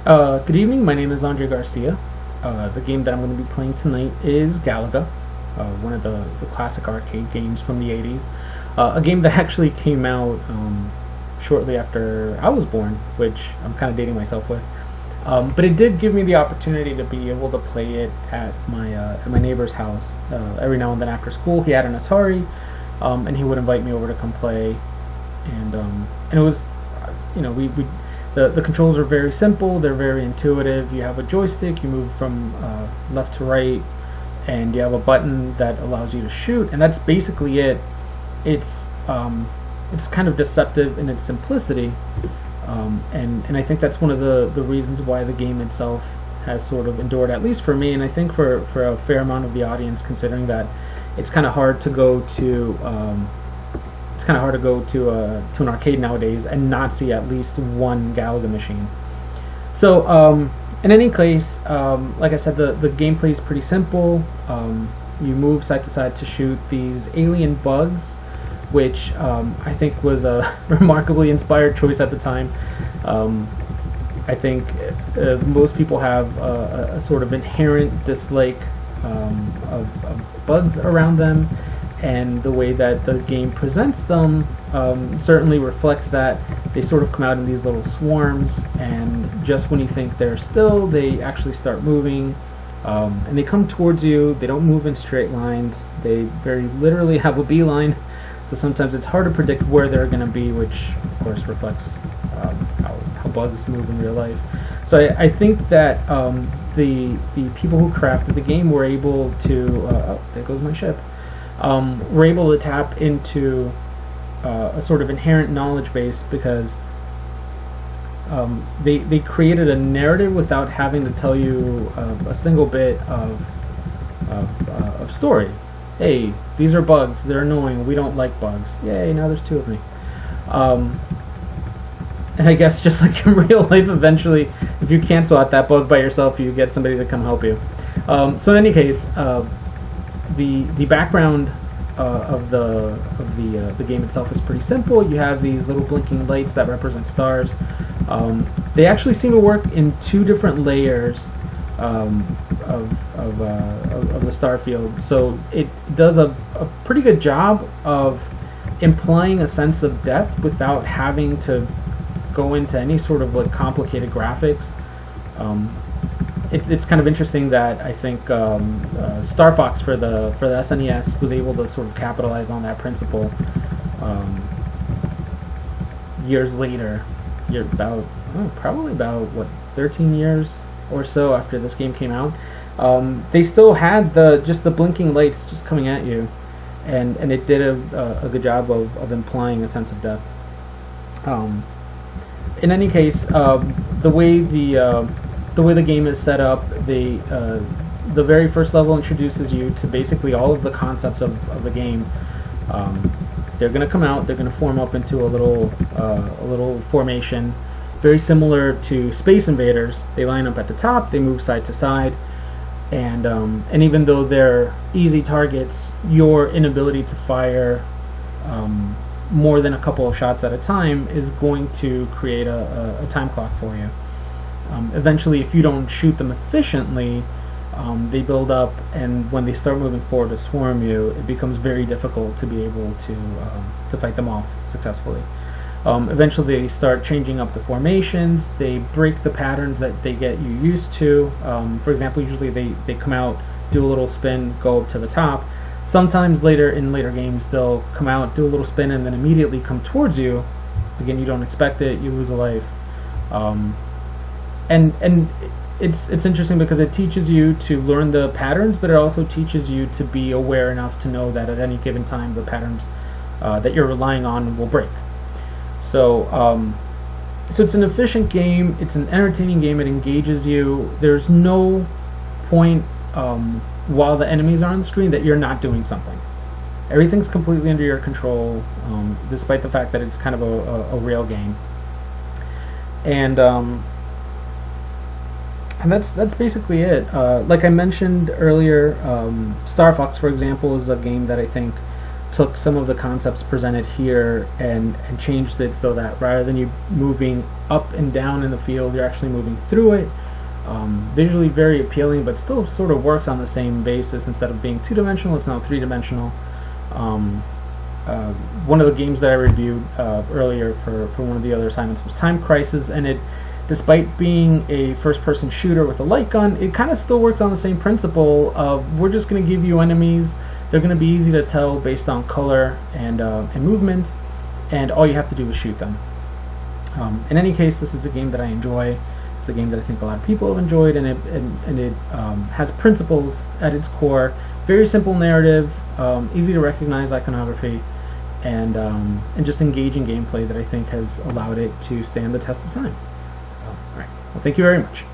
Good evening, my name is Andre Garcia. The game that I'm going to be playing tonight is Galaga, one of the classic arcade games from the 80s. A game that actually came out shortly after I was born, which I'm kind of dating myself with. But it did give me the opportunity to be able to play it at my neighbor's house. Every now and then after school, he had an Atari, and he would invite me over to come play. And it was, we the controls are very simple. They're very intuitive. You have a joystick. You move from left to right, and you have a button that allows you to shoot. And that's basically it. It's kind of deceptive in its simplicity, and I think that's one of the reasons why the game itself has sort of endured, at least for me, and I think for a fair amount of the audience, considering that it's kind of hard to go to. To an arcade nowadays and not see at least one Galaga machine. So, in any case, like I said, the gameplay is pretty simple. You move side to side to shoot these alien bugs, which I think was a remarkably inspired choice at the time. I think most people have a sort of inherent dislike of bugs around them, and the way that the game presents them certainly reflects that. They sort of come out in these little swarms, and just when you think they're still, they actually start moving, and they come towards you. They don't move in straight lines. They very literally have a beeline, so sometimes it's hard to predict where they're going to be, which of course reflects how bugs move in real life. So I think that the people who crafted the game were able to oh, there goes my ship. We're able to tap into a sort of inherent knowledge base, because they created a narrative without having to tell you a single bit of story. Hey, these are bugs. They're annoying. We don't like bugs. Yay! Now there's two of me. And I guess just like in real life, eventually, if you cancel out that bug by yourself, you get somebody to come help you. So in any case. The background of the game itself is pretty simple. You have these little blinking lights that represent stars. They actually seem to work in two different layers of the star field. So it does a pretty good job of implying a sense of depth without having to go into any sort of like complicated graphics. It's kind of interesting that I think Star Fox for the SNES was able to sort of capitalize on that principle years later. Probably about 13 years or so after this game came out. They still had just the blinking lights just coming at you, and it did a good job of implying a sense of depth. In any case, the way the game is set up, the very first level introduces you to basically all of the concepts of the game. They're going to come out. They're going to form up into a little formation, very similar to Space Invaders. They line up at the top. They move side to side, and even though they're easy targets, your inability to fire more than a couple of shots at a time is going to create a time clock for you. Eventually, if you don't shoot them efficiently, they build up, and when they start moving forward to swarm you, it becomes very difficult to be able to fight them off successfully. Eventually, they start changing up the formations. They break the patterns that they get you used to. For example, usually they come out, do a little spin, go up to the top. Sometimes in later games, they'll come out, do a little spin, and then immediately come towards you. Again, you don't expect it. You lose a life. And it's interesting because it teaches you to learn the patterns, but it also teaches you to be aware enough to know that at any given time the patterns that you're relying on will break. So it's an efficient game. It's an entertaining game. It engages you. There's no point while the enemies are on the screen that you're not doing something. Everything's completely under your control, despite the fact that it's kind of a real game. And that's basically it. Like I mentioned earlier, Star Fox, for example, is a game that I think took some of the concepts presented here and changed it so that rather than you moving up and down in the field, you're actually moving through it. Visually very appealing, but still sort of works on the same basis. Instead of being two-dimensional, it's now three-dimensional. One of the games that I reviewed earlier for one of the other assignments was Time Crisis, and it, despite being a first-person shooter with a light gun, it kind of still works on the same principle of we're just going to give you enemies. They're going to be easy to tell based on color and movement, and all you have to do is shoot them. In any case, this is a game that I enjoy. It's a game that I think a lot of people have enjoyed, and it has principles at its core. Very simple narrative, easy to recognize iconography, and just engaging gameplay that I think has allowed it to stand the test of time. All right. Well, thank you very much.